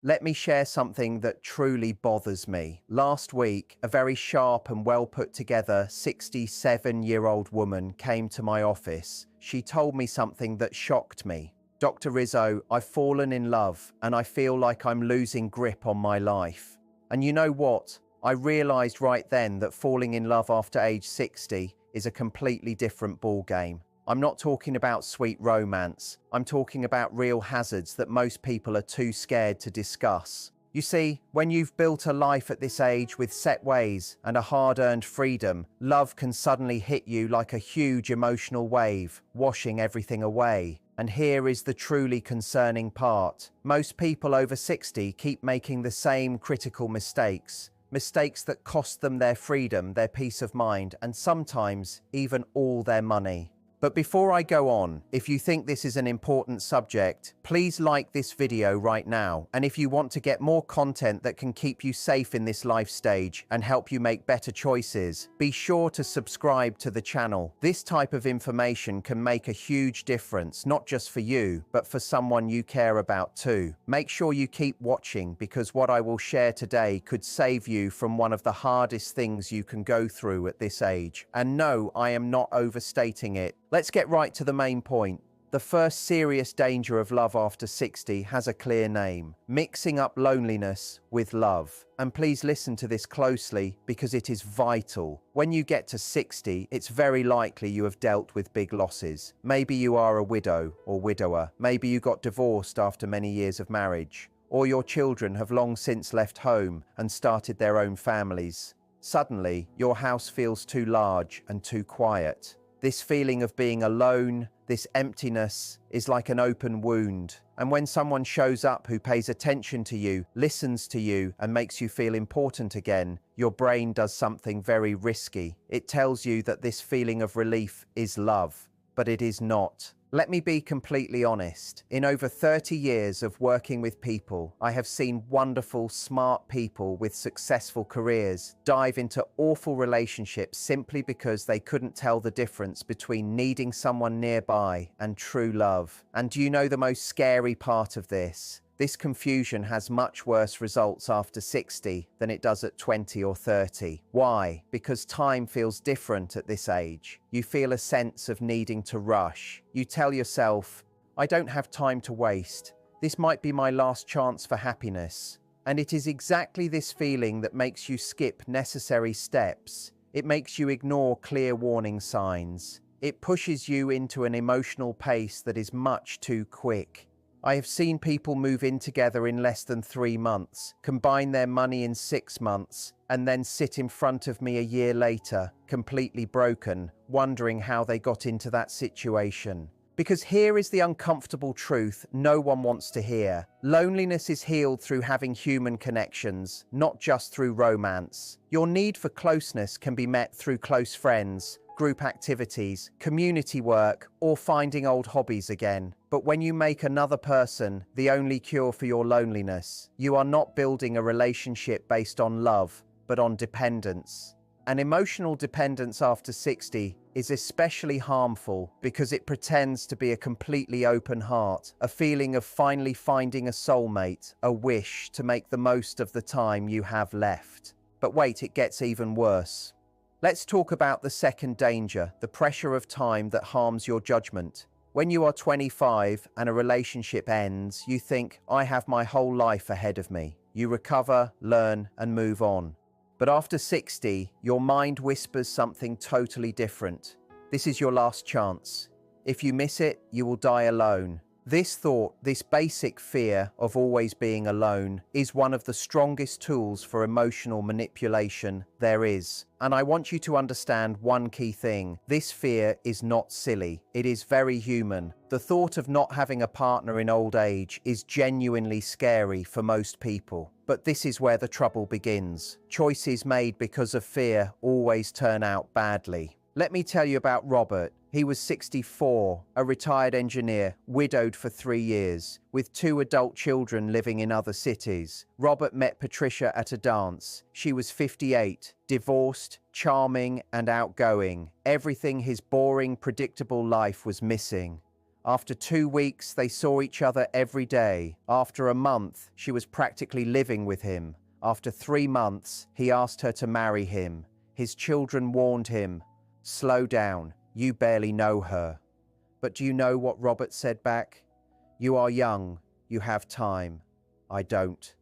Let me share something that truly bothers me. Last week, a very sharp and well put together 67-year-old woman came to my office. She told me something that shocked me. Dr. Rizzo, I've fallen in love and I feel like I'm losing grip on my life. And you know what? I realized right then that falling in love after age 60 is a completely different ballgame. I'm not talking about sweet romance. I'm talking about real hazards that most people are too scared to discuss. You see, when you've built a life at this age with set ways and a hard-earned freedom, love can suddenly hit you like a huge emotional wave, washing everything away. And here is the truly concerning part. Most people over 60 keep making the same critical mistakes. Mistakes that cost them their freedom, their peace of mind, and sometimes even all their money. But before I go on, if you think this is an important subject, please like this video right now. And if you want to get more content that can keep you safe in this life stage and help you make better choices, be sure to subscribe to the channel. This type of information can make a huge difference, not just for you, but for someone you care about too. Make sure you keep watching because what I will share today could save you from one of the hardest things you can go through at this age. And no, I am not overstating it. Let's get right to the main point. The first serious danger of love after 60 has a clear name: mixing up loneliness with love. And please listen to this closely because it is vital. When you get to 60, it's very likely you have dealt with big losses. Maybe you are a widow or widower. Maybe you got divorced after many years of marriage. Or your children have long since left home and started their own families. Suddenly, your house feels too large and too quiet. This feeling of being alone, this emptiness, is like an open wound. And when someone shows up who pays attention to you, listens to you, and makes you feel important again, your brain does something very risky. It tells you that this feeling of relief is love, but it is not. Let me be completely honest. In over 30 years of working with people, I have seen wonderful, smart people with successful careers dive into awful relationships simply because they couldn't tell the difference between needing someone nearby and true love. And do you know the most scary part of this? This confusion has much worse results after 60 than it does at 20 or 30. Why? Because time feels different at this age. You feel a sense of needing to rush. You tell yourself, I don't have time to waste. This might be my last chance for happiness. And it is exactly this feeling that makes you skip necessary steps. It makes you ignore clear warning signs. It pushes you into an emotional pace that is much too quick. I have seen people move in together in less than 3 months, combine their money in 6 months, and then sit in front of me a year later, completely broken, wondering how they got into that situation. Because here is the uncomfortable truth no one wants to hear. Loneliness is healed through having human connections, not just through romance. Your need for closeness can be met through close friends, group activities, community work, or finding old hobbies again. But when you make another person the only cure for your loneliness, you are not building a relationship based on love, but on dependence. And emotional dependence after 60 is especially harmful because it pretends to be a completely open heart, a feeling of finally finding a soulmate, a wish to make the most of the time you have left. But wait, it gets even worse. Let's talk about the second danger, the pressure of time that harms your judgment. When you are 25 and a relationship ends, you think, I have my whole life ahead of me. You recover, learn, and move on. But after 60, your mind whispers something totally different. This is your last chance. If you miss it, you will die alone. This thought, this basic fear of always being alone, is one of the strongest tools for emotional manipulation there is. And I want you to understand one key thing. This fear is not silly. It is very human. The thought of not having a partner in old age is genuinely scary for most people. But this is where the trouble begins. Choices made because of fear always turn out badly. Let me tell you about Robert. He was 64, a retired engineer, widowed for 3 years, with 2 adult children living in other cities. Robert met Patricia at a dance. She was 58, divorced, charming, and outgoing. Everything his boring, predictable life was missing. After 2 weeks, they saw each other every day. After a month, she was practically living with him. After 3 months, he asked her to marry him. His children warned him, "Slow down, you barely know her." But do you know what Robert said back? "You are young, you have time. I don't.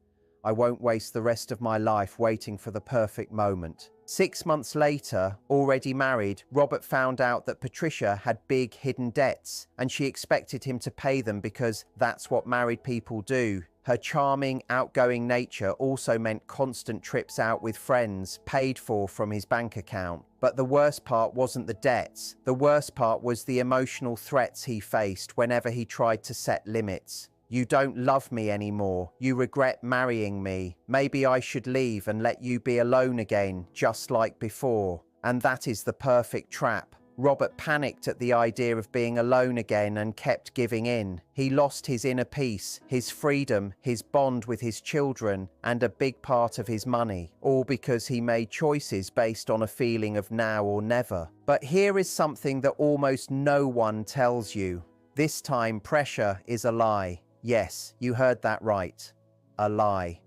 I won't waste the rest of my life waiting for the perfect moment." 6 months later, already married, Robert found out that Patricia had big hidden debts, and she expected him to pay them because that's what married people do. Her charming, outgoing nature also meant constant trips out with friends, paid for from his bank account. But the worst part wasn't the debts. The worst part was the emotional threats he faced whenever he tried to set limits. "You don't love me anymore. You regret marrying me. Maybe I should leave and let you be alone again, just like before." And that is the perfect trap. Robert panicked at the idea of being alone again and kept giving in. He lost his inner peace, his freedom, his bond with his children, and a big part of his money, all because he made choices based on a feeling of now or never. But here is something that almost no one tells you. This time, pressure is a lie. Yes, you heard that right. A lie.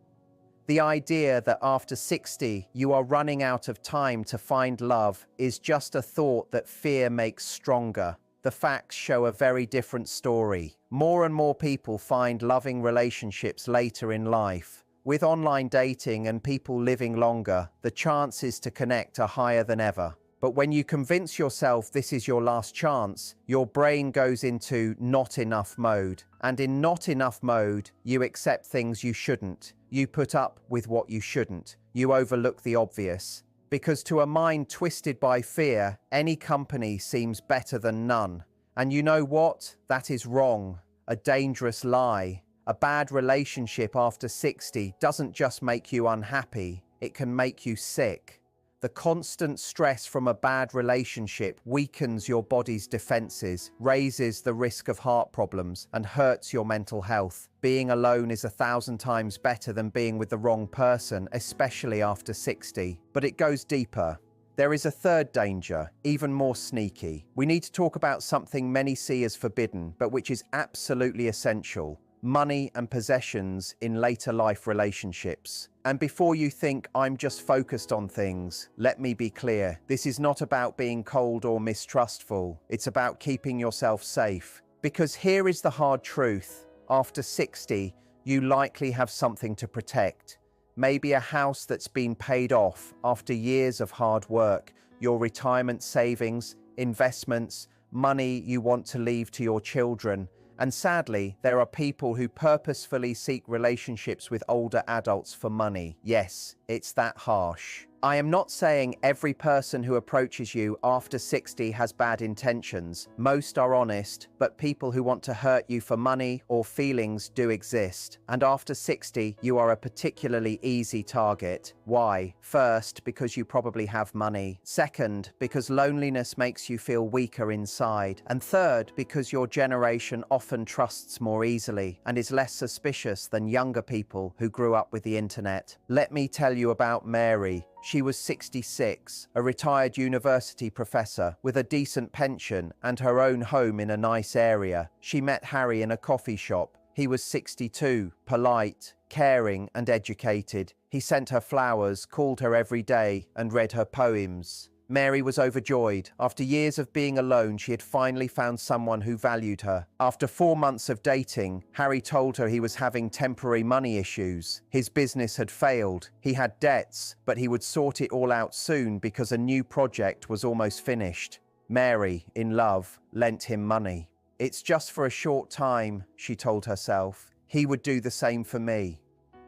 The idea that after 60 you are running out of time to find love is just a thought that fear makes stronger. The facts show a very different story. More and more people find loving relationships later in life. With online dating and people living longer, the chances to connect are higher than ever. But when you convince yourself this is your last chance, your brain goes into not enough mode. And in not enough mode, you accept things you shouldn't. You put up with what you shouldn't. You overlook the obvious. Because to a mind twisted by fear, any company seems better than none. And you know what? That is wrong. A dangerous lie. A bad relationship after 60 doesn't just make you unhappy, it can make you sick. The constant stress from a bad relationship weakens your body's defenses, raises the risk of heart problems, and hurts your mental health. Being alone is 1,000 times better than being with the wrong person, especially after 60. But it goes deeper. There is a third danger, even more sneaky. We need to talk about something many see as forbidden, but which is absolutely essential. Money and possessions in later life relationships. And before you think I'm just focused on things, let me be clear. This is not about being cold or mistrustful. It's about keeping yourself safe. Because here is the hard truth. After 60, you likely have something to protect. Maybe a house that's been paid off after years of hard work, your retirement savings, investments, money you want to leave to your children. And sadly, there are people who purposefully seek relationships with older adults for money. Yes, it's that harsh. I am not saying every person who approaches you after 60 has bad intentions. Most are honest, but people who want to hurt you for money or feelings do exist. And after 60, you are a particularly easy target. Why? First, because you probably have money. Second, because loneliness makes you feel weaker inside. And third, because your generation often trusts more easily and is less suspicious than younger people who grew up with the internet. Let me tell you about Mary. She was 66, a retired university professor with a decent pension and her own home in a nice area. She met Harry in a coffee shop. He was 62, polite, caring and educated. He sent her flowers, called her every day and read her poems. Mary was overjoyed. After years of being alone, she had finally found someone who valued her. After 4 months of dating, Harry told her he was having temporary money issues. His business had failed. He had debts, but he would sort it all out soon because a new project was almost finished. Mary, in love, lent him money. "It's just for a short time," she told herself. "He would do the same for me."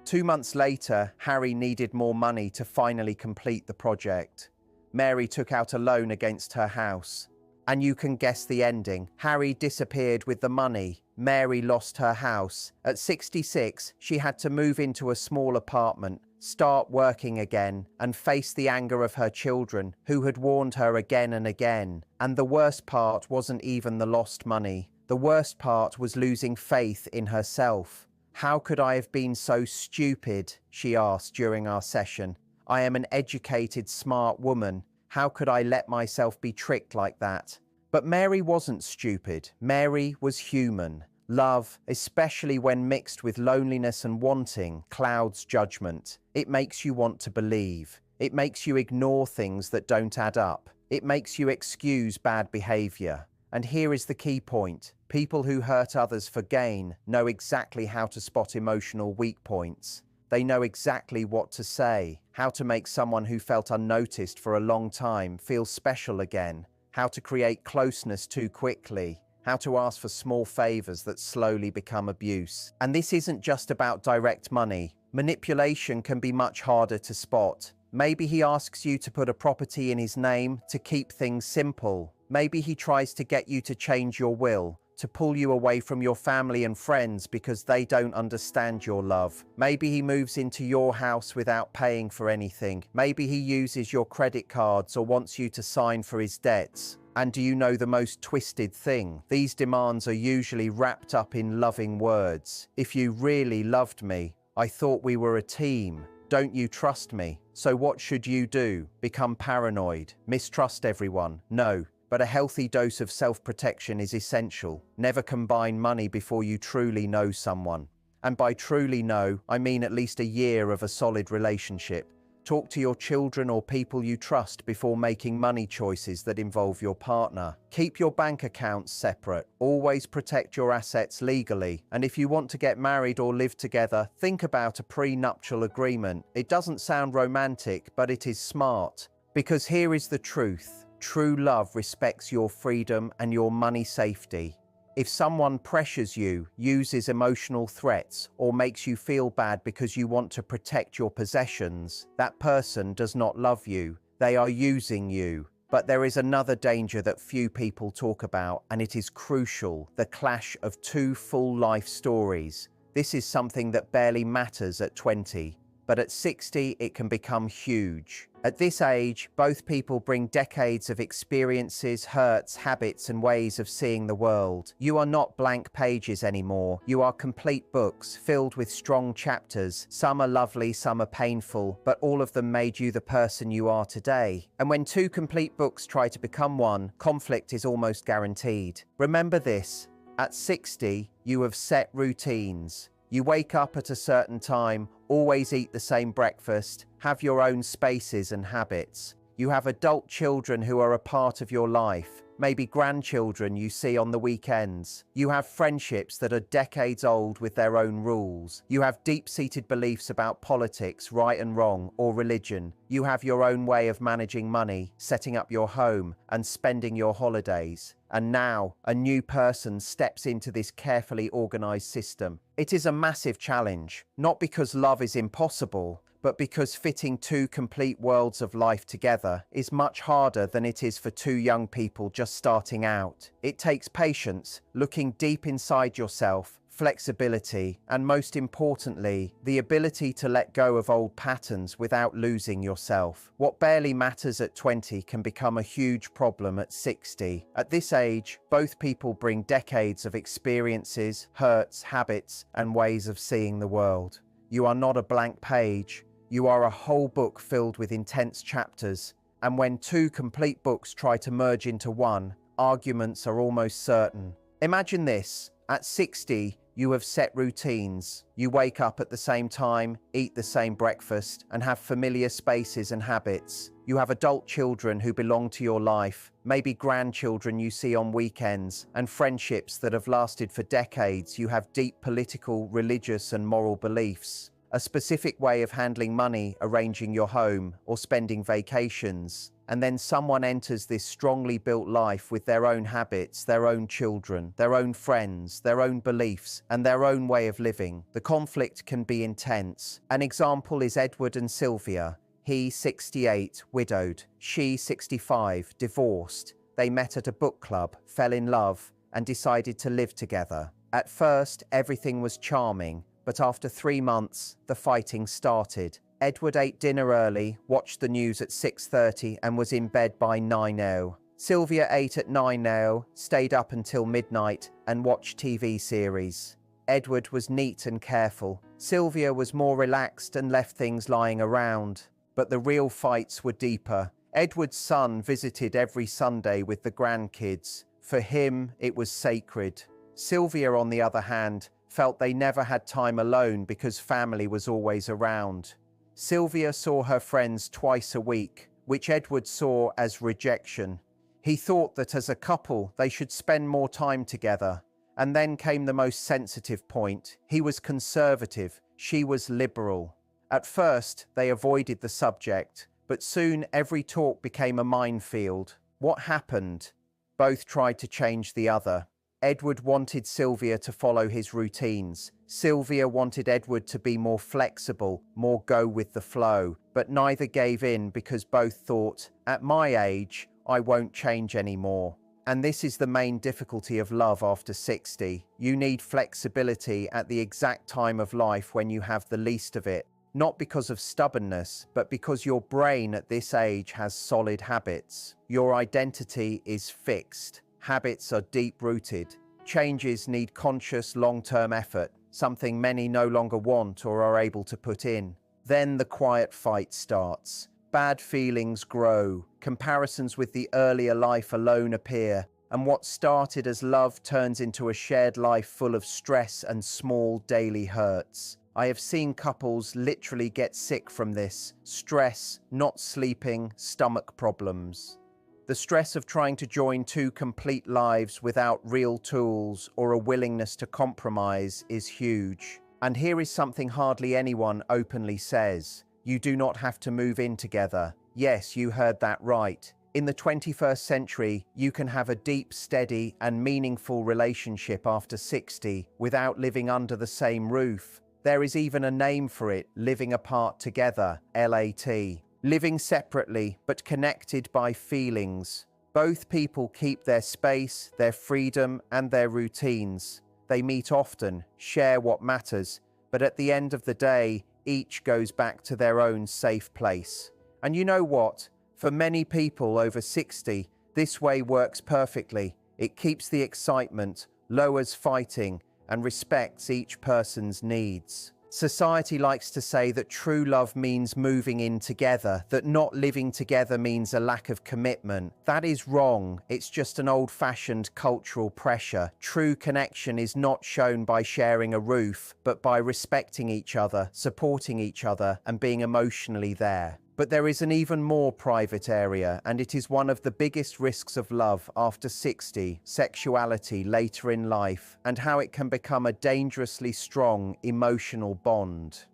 2 months later, Harry needed more money to finally complete the project. Mary took out a loan against her house. And you can guess the ending. Harry disappeared with the money. Mary lost her house. At 66, she had to move into a small apartment, start working again, and face the anger of her children, who had warned her again and again. And the worst part wasn't even the lost money. The worst part was losing faith in herself. "How could I have been so stupid?" she asked during our session. "I am an educated, smart woman. How could I let myself be tricked like that?" But Mary wasn't stupid. Mary was human. Love, especially when mixed with loneliness and wanting, clouds judgment. It makes you want to believe. It makes you ignore things that don't add up. It makes you excuse bad behavior. And here is the key point. People who hurt others for gain know exactly how to spot emotional weak points. They know exactly what to say, how to make someone who felt unnoticed for a long time feel special again, how to create closeness too quickly, how to ask for small favors that slowly become abuse. And this isn't just about direct money. Manipulation can be much harder to spot. Maybe he asks you to put a property in his name to keep things simple. Maybe he tries to get you to change your will, to pull you away from your family and friends because they don't understand your love. Maybe he moves into your house without paying for anything. Maybe he uses your credit cards or wants you to sign for his debts. And do you know the most twisted thing? These demands are usually wrapped up in loving words. If you really loved me, I thought we were a team. Don't you trust me? So what should you do? Become paranoid? Mistrust everyone? No. But a healthy dose of self-protection is essential. Never combine money before you truly know someone. And by truly know, I mean at least a year of a solid relationship. Talk to your children or people you trust before making money choices that involve your partner. Keep your bank accounts separate. Always protect your assets legally. And if you want to get married or live together, think about a prenuptial agreement. It doesn't sound romantic, but it is smart. Because here is the truth. True love respects your freedom and your money safety. If someone pressures you, uses emotional threats, or makes you feel bad because you want to protect your possessions, that person does not love you. They are using you. But there is another danger that few people talk about, and it is crucial: the clash of two full life stories. This is something that barely matters at 20. But at 60, it can become huge. At this age, both people bring decades of experiences, hurts, habits, and ways of seeing the world. You are not blank pages anymore. You are complete books filled with strong chapters. Some are lovely, some are painful, but all of them made you the person you are today. And when two complete books try to become one, conflict is almost guaranteed. Remember this: at 60, you have set routines. You wake up at a certain time, always eat the same breakfast, have your own spaces and habits. You have adult children who are a part of your life, maybe grandchildren you see on the weekends. You have friendships that are decades old with their own rules. You have deep-seated beliefs about politics, right and wrong, or religion. You have your own way of managing money, setting up your home, and spending your holidays. And now, a new person steps into this carefully organized system. It is a massive challenge, not because love is impossible, but because fitting two complete worlds of life together is much harder than it is for two young people just starting out. It takes patience, looking deep inside yourself, flexibility, and most importantly, the ability to let go of old patterns without losing yourself. What barely matters at 20 can become a huge problem at 60. At this age, both people bring decades of experiences, hurts, habits, and ways of seeing the world. You are not a blank page. You are a whole book filled with intense chapters. And when two complete books try to merge into one, arguments are almost certain. Imagine this: at 60, you have set routines. You wake up at the same time, eat the same breakfast, and have familiar spaces and habits. You have adult children who belong to your life, maybe grandchildren you see on weekends, and friendships that have lasted for decades. You have deep political, religious, and moral beliefs. A specific way of handling money, arranging your home, or spending vacations. And then someone enters this strongly built life with their own habits, their own children, their own friends, their own beliefs, and their own way of living. The conflict can be intense. An example is Edward and Sylvia. He, 68, widowed. She, 65, divorced. They met at a book club, fell in love, and decided to live together. At first, everything was charming. But after 3 months, the fighting started. Edward ate dinner early, watched the news at 6:30 and was in bed by 9:00. Sylvia ate at 9:00, stayed up until midnight and watched TV series. Edward was neat and careful. Sylvia was more relaxed and left things lying around. But the real fights were deeper. Edward's son visited every Sunday with the grandkids. For him, it was sacred. Sylvia, on the other hand, felt they never had time alone because family was always around. Sylvia saw her friends twice a week, which Edward saw as rejection. He thought that as a couple, they should spend more time together. And then came the most sensitive point. He was conservative, she was liberal. At first, they avoided the subject, but soon every talk became a minefield. What happened? Both tried to change the other. Edward wanted Sylvia to follow his routines. Sylvia wanted Edward to be more flexible, more go with the flow, but neither gave in because both thought, at my age, I won't change anymore. And this is the main difficulty of love after 60. You need flexibility at the exact time of life when you have the least of it. Not because of stubbornness, but because your brain at this age has solid habits. Your identity is fixed. Habits are deep-rooted. Changes need conscious long-term effort, something many no longer want or are able to put in. Then the quiet fight starts. Bad feelings grow. Comparisons with the earlier life alone appear, and what started as love turns into a shared life full of stress and small daily hurts. I have seen couples literally get sick from this. Stress, not sleeping, stomach problems. The stress of trying to join two complete lives without real tools or a willingness to compromise is huge. And here is something hardly anyone openly says. You do not have to move in together. Yes, you heard that right. In the 21st century, you can have a deep, steady, and meaningful relationship after 60 without living under the same roof. There is even a name for it, living apart together, LAT. Living separately, but connected by feelings. Both people keep their space, their freedom, and their routines. They meet often, share what matters, but at the end of the day, each goes back to their own safe place. And you know what? For many people over 60, this way works perfectly. It keeps the excitement, lowers fighting, and respects each person's needs. Society likes to say that true love means moving in together, that not living together means a lack of commitment. That is wrong. It's just an old-fashioned cultural pressure. True connection is not shown by sharing a roof, but by respecting each other, supporting each other, and being emotionally there. But there is an even more private area, and it is one of the biggest risks of love after 60, sexuality later in life, and how it can become a dangerously strong emotional bond.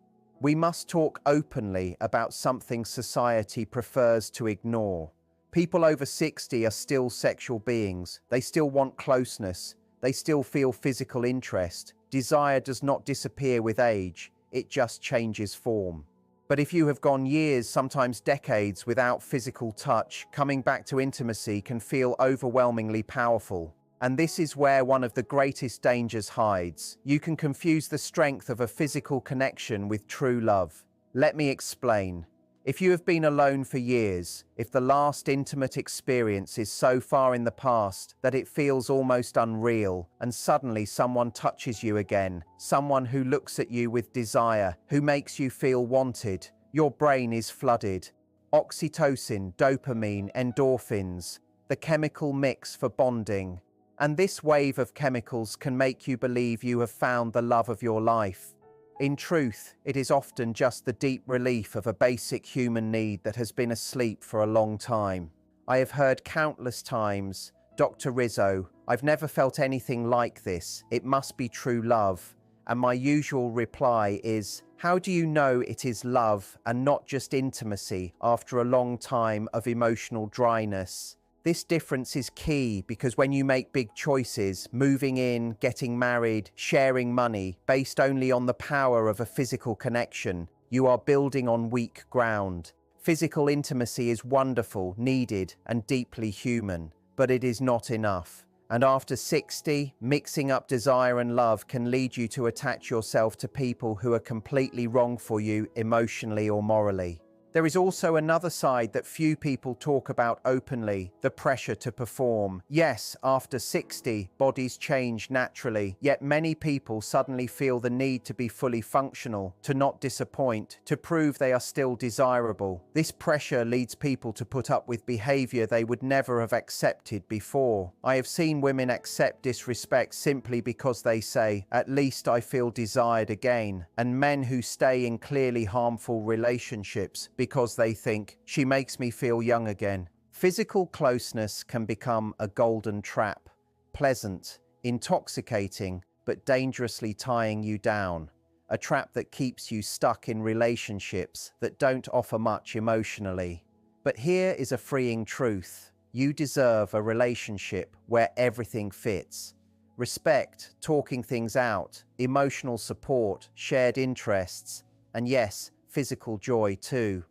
We must talk openly about something society prefers to ignore. People over 60 are still sexual beings. They still want closeness. They still feel physical interest. Desire does not disappear with age. It just changes form. But if you have gone years, sometimes decades, without physical touch, coming back to intimacy can feel overwhelmingly powerful. And this is where one of the greatest dangers hides. You can confuse the strength of a physical connection with true love. Let me explain. If you have been alone for years, if the last intimate experience is so far in the past that it feels almost unreal, and suddenly someone touches you again, someone who looks at you with desire, who makes you feel wanted, your brain is flooded. Oxytocin, dopamine, endorphins, the chemical mix for bonding. And this wave of chemicals can make you believe you have found the love of your life. In truth, it is often just the deep relief of a basic human need that has been asleep for a long time. I have heard countless times, Dr. Rizzo, I've never felt anything like this. It must be true love. And my usual reply is, how do you know it is love and not just intimacy after a long time of emotional dryness? This difference is key because when you make big choices, moving in, getting married, sharing money, based only on the power of a physical connection, you are building on weak ground. Physical intimacy is wonderful, needed, and deeply human, but it is not enough. And after 60, mixing up desire and love can lead you to attach yourself to people who are completely wrong for you emotionally or morally. There is also another side that few people talk about openly, the pressure to perform. Yes, after 60, bodies change naturally, yet many people suddenly feel the need to be fully functional, to not disappoint, to prove they are still desirable. This pressure leads people to put up with behavior they would never have accepted before. I have seen women accept disrespect simply because they say, "At least I feel desired again," and men who stay in clearly harmful relationships because they think, "She makes me feel young again." Physical closeness can become a golden trap, pleasant, intoxicating, but dangerously tying you down. A trap that keeps you stuck in relationships that don't offer much emotionally. But here is a freeing truth. You deserve a relationship where everything fits. Respect, talking things out, emotional support, shared interests, and yes, physical joy too.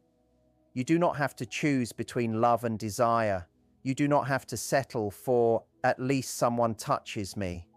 You do not have to choose between love and desire. You do not have to settle for, "At least someone touches me."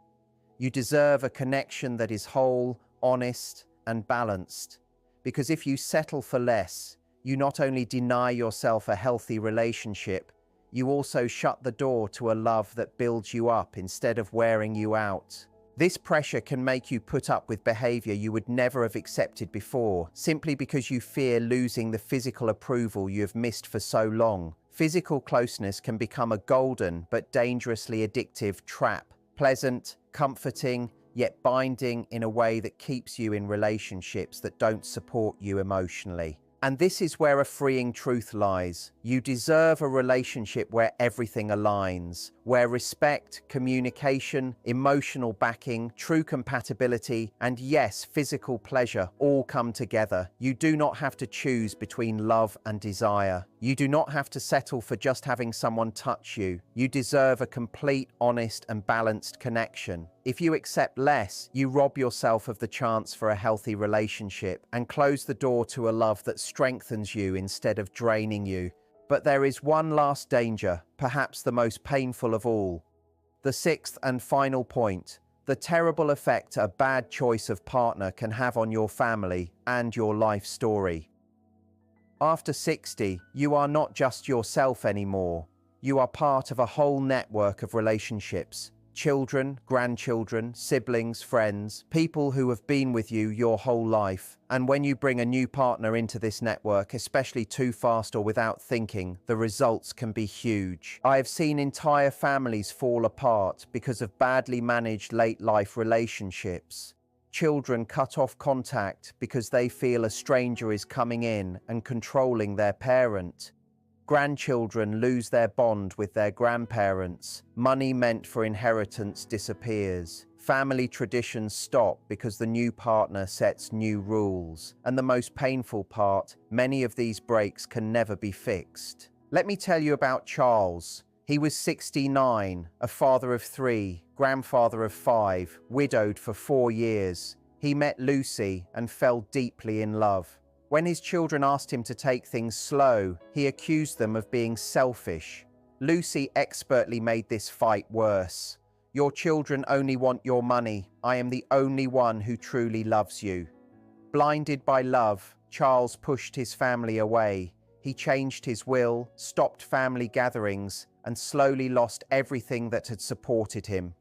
You deserve a connection that is whole, honest, and balanced. Because if you settle for less, you not only deny yourself a healthy relationship, you also shut the door to a love that builds you up instead of wearing you out. This pressure can make you put up with behavior you would never have accepted before, simply because you fear losing the physical approval you have missed for so long. Physical closeness can become a golden but dangerously addictive trap, pleasant, comforting, yet binding in a way that keeps you in relationships that don't support you emotionally. And this is where a freeing truth lies. You deserve a relationship where everything aligns, where respect, communication, emotional backing, true compatibility, and yes, physical pleasure all come together. You do not have to choose between love and desire. You do not have to settle for just having someone touch you. You deserve a complete, honest, and balanced connection. If you accept less, you rob yourself of the chance for a healthy relationship and close the door to a love that strengthens you instead of draining you. But there is one last danger, perhaps the most painful of all. The sixth and final point, the terrible effect a bad choice of partner can have on your family and your life story. After 60, you are not just yourself anymore. You are part of a whole network of relationships. Children, grandchildren, siblings, friends, people who have been with you your whole life. And when you bring a new partner into this network, especially too fast or without thinking, the results can be huge. I have seen entire families fall apart because of badly managed late-life relationships. Children cut off contact because they feel a stranger is coming in and controlling their parent. Grandchildren lose their bond with their grandparents. Money meant for inheritance disappears. Family traditions stop because the new partner sets new rules. And the most painful part, many of these breaks can never be fixed. Let me tell you about Charles. He was 69, a father of 3, grandfather of 5, widowed for 4 years. He met Lucy and fell deeply in love. When his children asked him to take things slow, he accused them of being selfish. Lucy expertly made this fight worse. "Your children only want your money. I am the only one who truly loves you." Blinded by love, Charles pushed his family away. He changed his will, stopped family gatherings, and slowly lost everything that had supported him.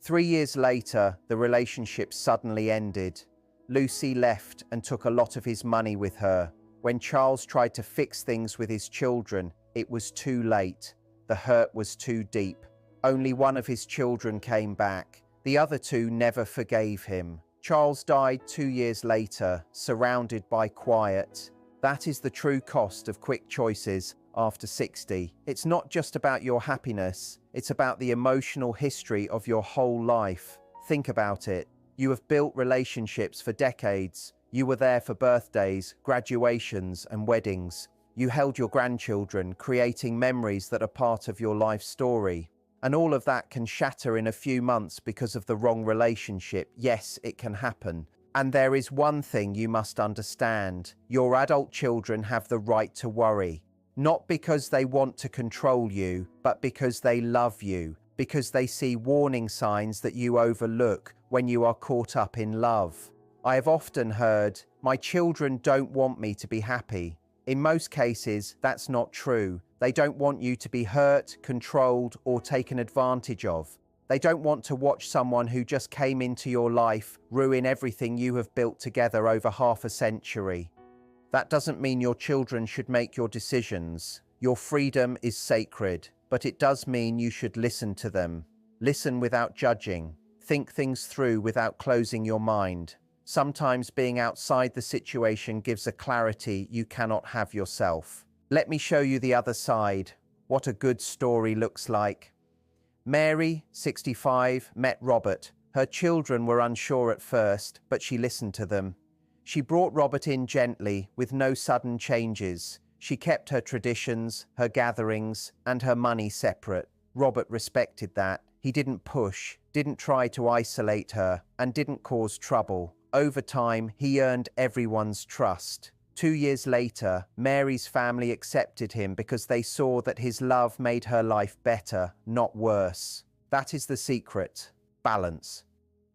3 years later, the relationship suddenly ended. Lucy left and took a lot of his money with her. When Charles tried to fix things with his children, it was too late. The hurt was too deep. Only one of his children came back. The other 2 never forgave him. Charles died 2 years later, surrounded by quiet. That is the true cost of quick choices after 60. It's not just about your happiness, it's about the emotional history of your whole life. Think about it. You have built relationships for decades. You were there for birthdays, graduations, and weddings. You held your grandchildren, creating memories that are part of your life story. And all of that can shatter in a few months because of the wrong relationship. Yes, it can happen. And there is one thing you must understand. Your adult children have the right to worry. Not because they want to control you, but because they love you. Because they see warning signs that you overlook when you are caught up in love. I have often heard, "My children don't want me to be happy." In most cases, that's not true. They don't want you to be hurt, controlled, or taken advantage of. They don't want to watch someone who just came into your life ruin everything you have built together over half a century. That doesn't mean your children should make your decisions. Your freedom is sacred, but it does mean you should listen to them. Listen without judging. Think things through without closing your mind. Sometimes being outside the situation gives a clarity you cannot have yourself. Let me show you the other side, what a good story looks like. Mary, 65, met Robert. Her children were unsure at first, but she listened to them. She brought Robert in gently, with no sudden changes. She kept her traditions, her gatherings, and her money separate. Robert respected that. He didn't push, didn't try to isolate her, and didn't cause trouble. Over time, he earned everyone's trust. 2 years later, Mary's family accepted him because they saw that his love made her life better, not worse. That is the secret. Balance.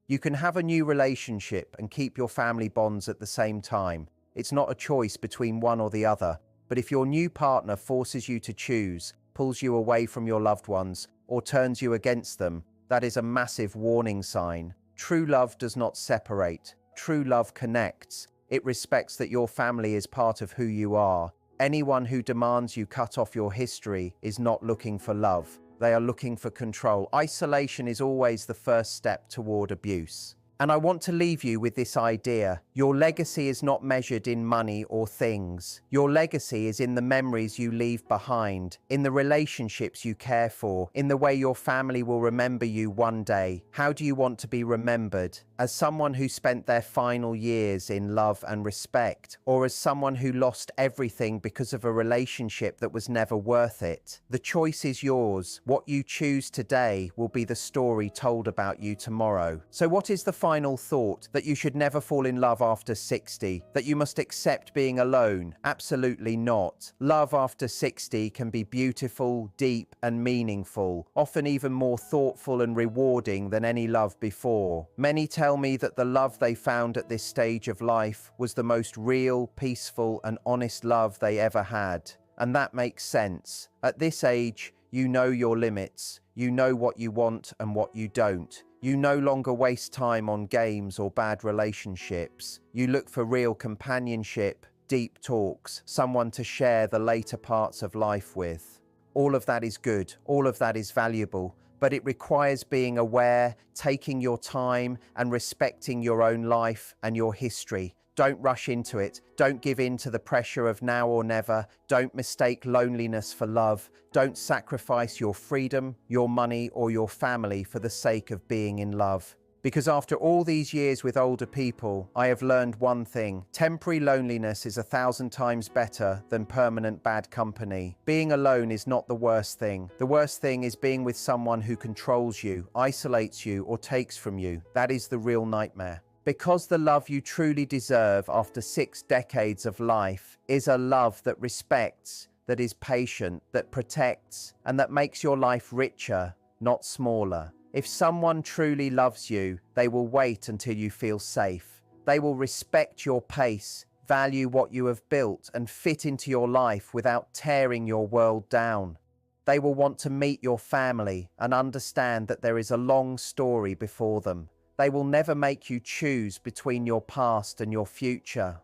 You can have a new relationship and keep your family bonds at the same time. It's not a choice between one or the other. But if your new partner forces you to choose, pulls you away from your loved ones, or turns you against them, that is a massive warning sign. True love does not separate. True love connects. It respects that your family is part of who you are. Anyone who demands you cut off your history is not looking for love. They are looking for control. Isolation is always the first step toward abuse. And I want to leave you with this idea. Your legacy is not measured in money or things. Your legacy is in the memories you leave behind, in the relationships you care for, in the way your family will remember you one day. How do you want to be remembered? As someone who spent their final years in love and respect, or as someone who lost everything because of a relationship that was never worth it? The choice is yours. What you choose today will be the story told about you tomorrow. So what is the final thought? That you should never fall in love after 60? That you must accept being alone? Absolutely not. Love after 60 can be beautiful, deep, and meaningful, often even more thoughtful and rewarding than any love before. Many tell me that the love they found at this stage of life was the most real, peaceful, and honest love they ever had. And that makes sense. At this age, you know your limits. You know what you want and what you don't. You no longer waste time on games or bad relationships. You look for real companionship, deep talks, someone to share the later parts of life with. All of that is good. All of that is valuable. But it requires being aware, taking your time, and respecting your own life and your history. Don't rush into it. Don't give in to the pressure of now or never. Don't mistake loneliness for love. Don't sacrifice your freedom, your money, or your family for the sake of being in love. Because after all these years with older people, I have learned one thing. Temporary loneliness is 1,000 times better than permanent bad company. Being alone is not the worst thing. The worst thing is being with someone who controls you, isolates you, or takes from you. That is the real nightmare. Because the love you truly deserve after 6 decades of life is a love that respects, that is patient, that protects, and that makes your life richer, not smaller. If someone truly loves you, they will wait until you feel safe. They will respect your pace, value what you have built, and fit into your life without tearing your world down. They will want to meet your family and understand that there is a long story before them. They will never make you choose between your past and your future.